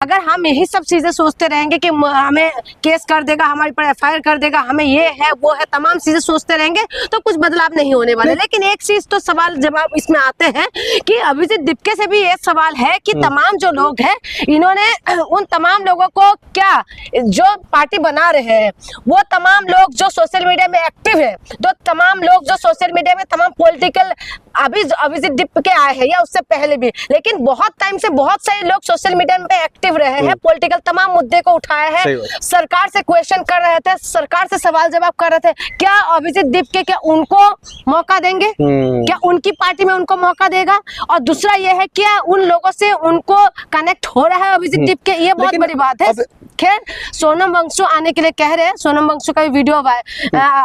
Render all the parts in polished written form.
अगर हम यही सब चीजें सोचते रहेंगे कि हमें केस कर देगा, हमारे पर एफआईआर कर देगा, हमें ये है वो है, तमाम चीजें सोचते रहेंगे तो कुछ बदलाव नहीं होने वाले। लेकिन एक चीज तो सवाल जवाब इसमें आते हैं कि अभिजीत दीपके से भी ये सवाल है कि तमाम जो लोग हैं इन्होंने उन तमाम लोगों को क्या जो पार्टी बना रहे हैं वो तमाम लोग जो सोशल मीडिया में एक्टिव है, तो तमाम लोग जो सोशल मीडिया में तमाम पॉलिटिकल अभिजीत दीपके आए हैं या उससे पहले भी, लेकिन बहुत टाइम से बहुत सारे लोग सोशल मीडिया में एक्टिव रहे हैं, पॉलिटिकल तमाम मुद्दे को उठाए हैं, सरकार से क्वेश्चन कर रहे थे, सरकार से सवाल जवाब कर रहे थे। क्या अभिजीत दीपके क्या उनको मौका देंगे? क्या उनकी पार्टी में उनको मौका देगा? और दूसरा ये है क्या उन लोगों से उनको कनेक्ट हो रहा है अभिजीत दीपके? ये बहुत बड़ी बात है। खैर सोनम वांगचुक आने के लिए कह रहे हैं, सोनम वांगचुक का वीडियो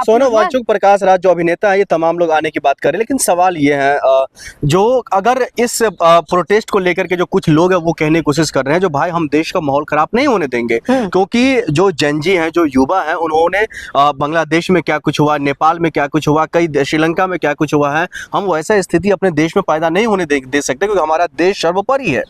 सोनम वांगचुक, प्रकाश राज जो अभिनेता है, ये तमाम लोग आने की बात कर रहे हैं। लेकिन सवाल ये है जो अगर इस प्रोटेस्ट को लेकर के जो कुछ लोग हैं वो कहने की कोशिश कर रहे हैं जो भाई हम देश का माहौल खराब नहीं होने देंगे, क्योंकि जो जेनजी हैं, जो युवा हैं, उन्होंने बांग्लादेश में क्या कुछ हुआ, नेपाल में क्या कुछ हुआ, कई श्रीलंका में क्या कुछ हुआ है, हम वैसा स्थिति अपने देश में पैदा नहीं होने दे सकते, क्योंकि हमारा देश सर्वोपरि है।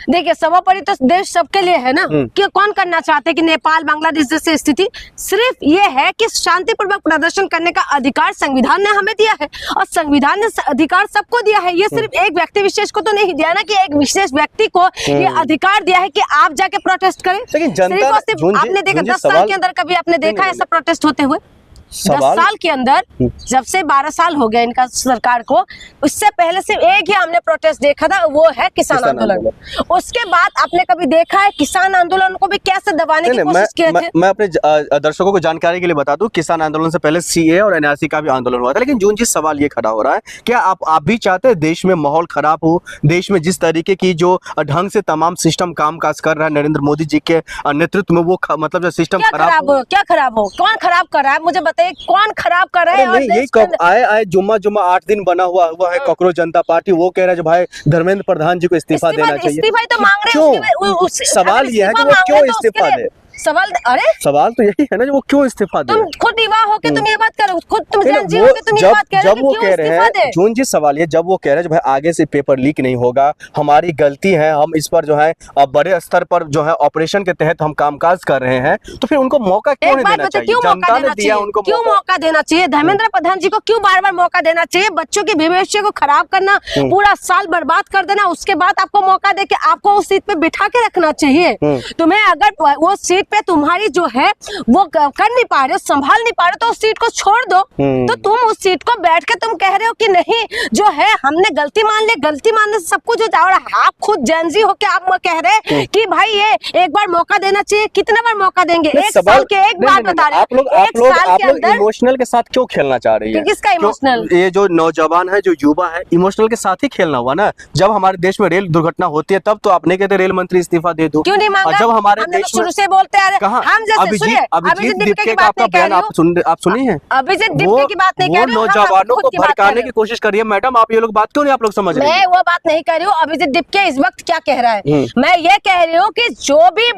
देखिए सर्वोपरि तो देश सबके लिए है ना, कि कौन करना चाहते हैं कि नेपाल बांग्लादेश जैसी स्थिति। सिर्फ ये है कि शांतिपूर्वक प्रदर्शन करने का अधिकार संविधान ने हमें दिया है और संविधान ने अधिकार सबको दिया है। ये सिर्फ एक व्यक्ति विशेष को तो नहीं दिया ना कि एक विशेष व्यक्ति को ये अधिकार दिया है कि आप जाके प्रोटेस्ट करें। सिर्फ आपने देखा 10 साल के अंदर कभी आपने देखा ऐसा प्रोटेस्ट होते हुए? 10 साल के अंदर, जब से 12 साल हो गए इनका सरकार को, उससे पहले सिर्फ एक ही हमने प्रोटेस्ट देखा था, वो है किसान आंदोलन। उसके बाद आपने कभी देखा है किसान आंदोलन को भी कैसे दबाने की कोशिश किए थे? मैं अपने दर्शकों को जानकारी के लिए बता दूं, किसान आंदोलन से पहले सीए और एनआरसी का भी आंदोलन हुआ था। लेकिन जो जिस सवाल ये खड़ा हो रहा है, क्या आप भी चाहते हैं देश में माहौल खराब हो? देश में जिस तरीके की जो ढंग से तमाम सिस्टम कामकाज कर रहा है नरेंद्र मोदी जी के नेतृत्व में, वो मतलब जो सिस्टम खराब हो, क्या खराब हो? कौन खराब कर रहा है मुझे कौन खराब कर रहा है? नहीं, यही आए जुम्मा 8 दिन बना हुआ है कॉकरोच जनता पार्टी, वो कह रहा है भाई धर्मेंद्र प्रधान जी को इस्तीफा देना चाहिए। इस्तीफा तो मांग रहे हैं, सवाल ये है कि वो क्यों इस्तीफा दे? सवाल तो यही है ना, वो क्यों इस्तीफा दे? तुम खुद युवा हो के तुम ये बात करो, खुद तुम जेनजी हो के तुम ये बात कह रहे हो, जब वो कह रहे हैं जोन जी सवाल ये, जब वो कह रहे हैं भाई आगे से पेपर लीक नहीं होगा, हमारी गलती है, हम इस पर जो है बड़े स्तर पर जो है ऑपरेशन के तहत हम कामकाज कर रहे हैं, तो फिर उनको मौका क्यों नहीं देना चाहिए? जनता ने दिया उनको, क्यों मौका देना चाहिए? धर्मेंद्र प्रधान जी को क्यों बार-बार मौका देना चाहिए? बच्चों के भविष्य को खराब करना, पूरा साल बर्बाद कर देना, उसके बाद आपको मौका दे के आपको उस सीट पे बिठा के रखना चाहिए। तुम्हें अगर वो सीट पे तुम्हारी जो है वो कर नहीं पा रहे हो, संभाल नहीं पा रहे हो, तो उस सीट को छोड़ दो। तो तुम उस सीट को बैठ के तुम कह रहे हो कि नहीं जो है हमने गलती मान ली, गलती मानने से सब कुछ हो जाए। आप खुद जेनजी हो के आप कह रहे हैं कि भाई ये एक बार मौका देना चाहिए। कितने बार मौका देंगे? एक साल के एक बार बता रहे हैं। आप लोग इमोशनल के साथ क्यों खेलना चाह रही है? किसका इमोशनल? ये जो नौजवान है, जो युवा है, इमोशनल के साथ ही खेलना हुआ ना। जब हमारे देश में रेल दुर्घटना होती है तब तो आपने कहते रेल मंत्री इस्तीफा दे दो, क्यों नहीं मांगा? जब हमारे देश शुरू से बोलते आ रहे हैं अभिजीत दीपके का आपका बयान आप सुनी है? अभिजीत दीपके की बात नहीं कह रही हूं, नौजवानों को भड़काने की कोशिश कर रही है। मैडम आप ये लोग बात क्यों नहीं आप लोग समझ रहे हैं? मैं वो बात नहीं कर रही हूँ अभिजीत दीपके इस वक्त क्या कह रहा है। मैं ये कह रही हूँ कि जो भी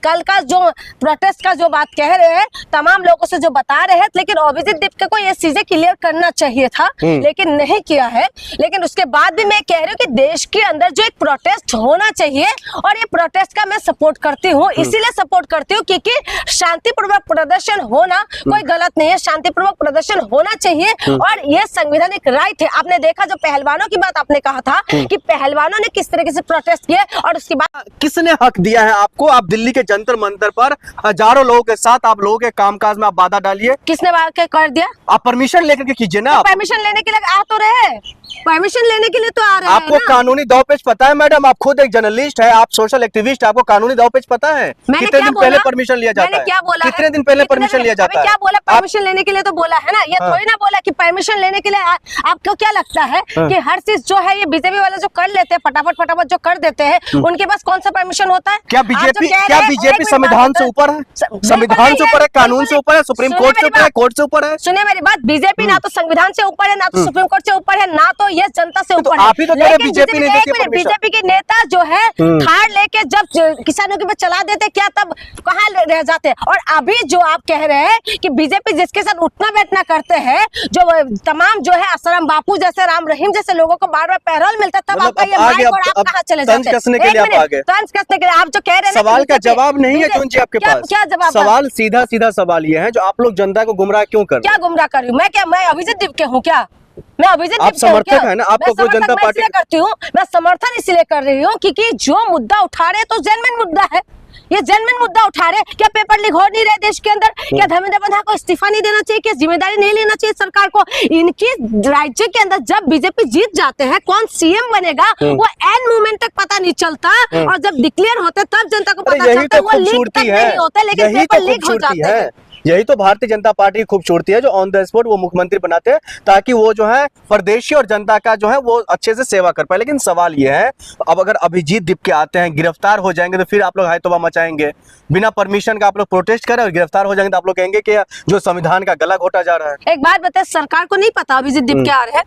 कल का जो प्रोटेस्ट का जो बात कह रहे हैं, तमाम लोगों से जो बता रहे हैं, लेकिन अभिजीत दीपके को ये चीजें क्लियर करना चाहिए था, लेकिन नहीं किया है। लेकिन उसके बाद भी मैं कह रही हूँ कि देश के अंदर जो एक प्रोटेस्ट होना चाहिए, और ये प्रोटेस्ट का मैं सपोर्ट करती हूँ, इसीलिए सपोर्ट करती हूँ क्योंकि शांतिपूर्वक प्रदर्शन होना कोई गलत नहीं है, शांतिपूर्वक प्रदर्शन होना चाहिए और ये संवैधानिक राइट है। आपने देखा जो पहलवानों की बात आपने कहा था कि पहलवानों ने किस तरीके से प्रोटेस्ट किए, और उसके बाद किसने हक दिया है आपको? आप दिल्ली के जंतर मंतर पर हजारों लोगों के साथ आप लोगों के कामकाज में आप बाधा डालिए। किसने कर दिया? आप परमिशन लेकर के कीजिए ना। परमिशन लेने के लिए आ तो रहे, परमिशन लेने के लिए तो आ रहे हैं। आपको कानूनी दावपेच पता है मैडम? आप खुद एक जर्नलिस्ट है, आप सोशल एक्टिविस्ट, आपको कानूनी दावपेच पता है? कितने दिन पहले परमिशन लिया जाता है? क्या बोला? कितने दिन पहले परमिशन लिया जाता है? क्या बोला? परमिशन लेने के लिए तो बोला है ना, ये थोड़ी ना बोला कि परमिशन लेने के लिए। आपको क्या लगता है कि हर चीज जो है ये बीजेपी वाले जो कर लेते हैं, फटाफट जो कर देते हैं, उनके पास कौन सा परमिशन होता है? क्या बीजेपी संविधान से ऊपर है? संविधान से ऊपर है, कानून से ऊपर है, सुप्रीम कोर्ट से ऊपर है, कोर्ट से ऊपर है? सुनिए मेरी बात, बीजेपी ना तो संविधान से ऊपर है, ना तो सुप्रीम कोर्ट से ऊपर है, ना तो तो ये जनता से ऊपर आप ही तो कह रहे हैं बीजेपी नहीं देती परमिशन। बीजेपी के नेता जो है थार लेके जब किसानों के पे चला देते क्या तब कहाँ रह जाते। और अभी जो आप कह रहे हैं कि बीजेपी जिसके साथ उठना बैठना करते हैं, जो तमाम जो है आसाराम बापू जैसे, राम रहीम जैसे लोगों को बार बार पैरोल मिलता, तब आपका ये माइक और आप कहाँ चले जाते हैं? तंज कसने के लिए आप जो कह रहे हैं सवाल का जवाब नहीं है क्यों जी आपके पास? क्या जवाब? सवाल सीधा सवाल ये है, जो आप लोग जनता को गुमराह क्यों कर रहे हैं? क्या गुमराह कर रही हूँ मैं अभिजीत दीप के हूँ क्या? मैं अभिजीत आप समर्थक है ना, आपको कोई जनता पार्टी करती हूँ। मैं समर्थन इसलिए कर रही हूँ क्योंकि जो मुद्दा उठा रहे तो जेन्युइन मुद्दा है, ये जेन्युइन मुद्दा उठा रहे। क्या पेपर लीक हो नहीं रहे देश के अंदर? क्या धर्मेंद्र प्रधान को इस्तीफा नहीं देना चाहिए? क्या जिम्मेदारी नहीं लेना चाहिए सरकार को? इनकी राज्य के अंदर जब बीजेपी जीत जाते हैं, कौन सीएम बनेगा वो एंड मोमेंट तक पता नहीं चलता, और जब डिक्लेयर होते तब जनता को पता चलता है। वो लीक तक नहीं होता, लेकिन पेपर लीक हो जाते हैं। यही तो भारतीय जनता पार्टी की खूबसूरती है, जो ऑन द स्पॉट वो मुख्यमंत्री बनाते हैं ताकि वो जो है प्रदेशी और जनता का जो है वो अच्छे से सेवा कर पाए। लेकिन सवाल ये है, अब अगर अभिजीत दीप के आते हैं, गिरफ्तार हो जाएंगे, तो फिर आप लोग हाय तौबा मचाएंगे। बिना परमिशन का आप लोग प्रोटेस्ट करें और गिरफ्तार हो जाएंगे तो आप लोग कहेंगे कि जो संविधान का गला घोटा जा रहा है। एक बात बताए, सरकार को नहीं पता अभिजीत दीप क्या आ रहा है?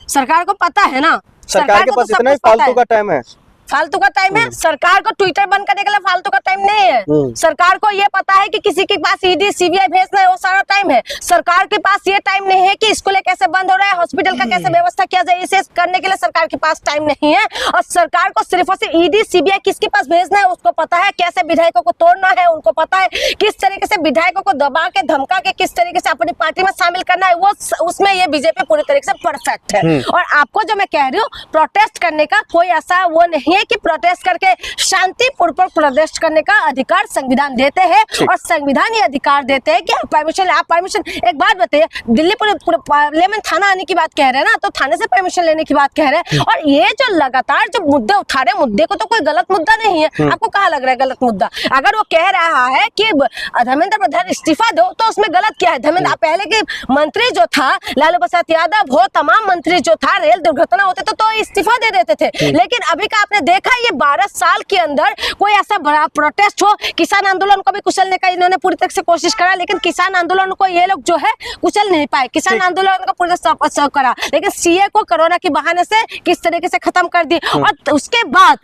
सरकार को पता है ना, सरकार के पास इतना ही फालतू का टाइम है। फालतू का टाइम है? सरकार को ट्विटर बंद करने के लिए फालतू का टाइम नहीं है। सरकार को ये पता है कि किसी के पास ईडी सीबीआई भेजना है, वो सारा टाइम है। सरकार के पास ये टाइम नहीं है कि स्कूलें कैसे बंद हो रहा है, हॉस्पिटल का कैसे व्यवस्था किया जाए, इसे करने के लिए सरकार के पास टाइम नहीं है। और सरकार को सिर्फ और सिर्फ ईडी सीबीआई किसके पास भेजना है उसको पता है, कैसे विधायकों को तोड़ना है उनको पता है, किस तरीके से विधायकों को दबा के धमका के किस तरीके से अपनी पार्टी में शामिल करना है, वो उसमें ये बीजेपी पूरी तरीके से परफेक्ट है। और आपको जो मैं कह रही हूँ, प्रोटेस्ट करने का कोई ऐसा वो नहीं है कि प्रोटेस्ट करके शांतिपूर्वक प्रोटेस्ट करने का अधिकार संविधान देते हैं, और संविधान ये अधिकार देते हैं कि आप परमिशन। एक बात बताइए, दिल्ली पार्लियामेंट थाना आने की बात कह रहे हैं ना, तो थाने से परमिशन लेने की बात कह रहे हैं। और ये जो लगातार जो मुद्दे उठा रहे हैं, मुद्दे को तो कोई गलत मुद्दा नहीं है। आपको कहाँ लग रहा है गलत मुद्दा? अगर वो कह रहा है कि धर्मेंद्र प्रधान इस्तीफा दो, तो उसमें गलत क्या है? धर्मेंद्र पहले के मंत्री जो था, लालू प्रसाद यादव हो, तमाम मंत्री जो था, रेल दुर्घटना होते तो इस्तीफा दे देते थे। लेकिन अभी का आपने देखा, ये 12 साल के अंदर कोई ऐसा बड़ा प्रोटेस्ट हो, किसान आंदोलन को भी कुचलने का इन्होंने पूरी तरह से कोशिश करा, लेकिन किसान आंदोलन को ये लोग जो है कुचल नहीं पाए। किसान आंदोलन को पूरी तरह से करा, लेकिन सीए को कोरोना के बहाने से किस तरीके से खत्म कर दी। और उसके बाद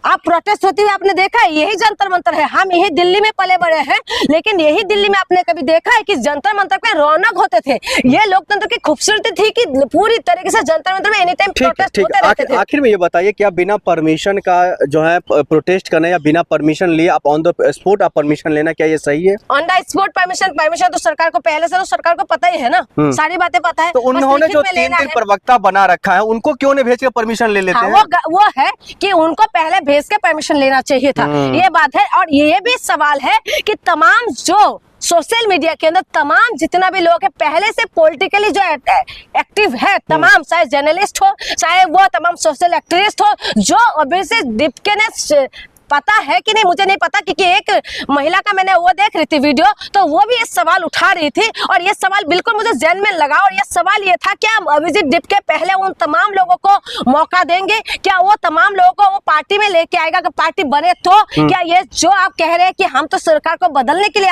आप प्रोटेस्ट होते हुए आपने देखा है, यही जंतर मंतर है। हम यही दिल्ली में पले बड़े हैं, लेकिन यही दिल्ली में आपने कभी देखा है कि जंतर मंतर पे रौनक होते थे? ये लोकतंत्र की खूबसूरती थी कि पूरी तरीके से जंतर मंतर में एनी टाइम प्रोटेस्ट होते रहते थे। आखिर में ये बताइए, क्या बिना परमिशन का जो है प्रोटेस्ट करना, या बिना परमिशन लिए आप ऑन द स्पॉट आप परमिशन लेना, क्या ये सही है? ऑन द स्पॉट परमिशन तो सरकार को पहले से, तो सरकार को पता ही है ना, सारी बातें पता है। तो उन्होंने जो 3 प्रवक्ता बना रखा है, उनको क्यों नहीं भेज के परमिशन ले लेते हैं? वो है कि उनको पहले भेज के परमिशन लेना चाहिए था, ये बात है। और ये भी सवाल है कि तमाम जो सोशल मीडिया के अंदर तमाम जितना भी लोग है, पहले से पॉलिटिकली जो एक्टिव है, तमाम चाहे जर्नलिस्ट हो, चाहे वो तमाम सोशल एक्टिविस्ट हो, जो अभिजीत दीपके ने पता है कि नहीं मुझे नहीं पता, क्योंकि एक महिला का मैंने वो देख रही थी वीडियो, तो वो भी ये सवाल उठा रही थी, और ये सवाल बिल्कुल मुझे जहन में लगा। और ये सवाल ये था, क्या अभिजीत दीपके पहले उन तमाम लोगों को मौका देंगे? क्या वो तमाम लोगों को वो पार्टी में लेके आएगा कि पार्टी बने? तो क्या ये जो आप कह रहे हैं कि हम तो सरकार को बदलने के लिए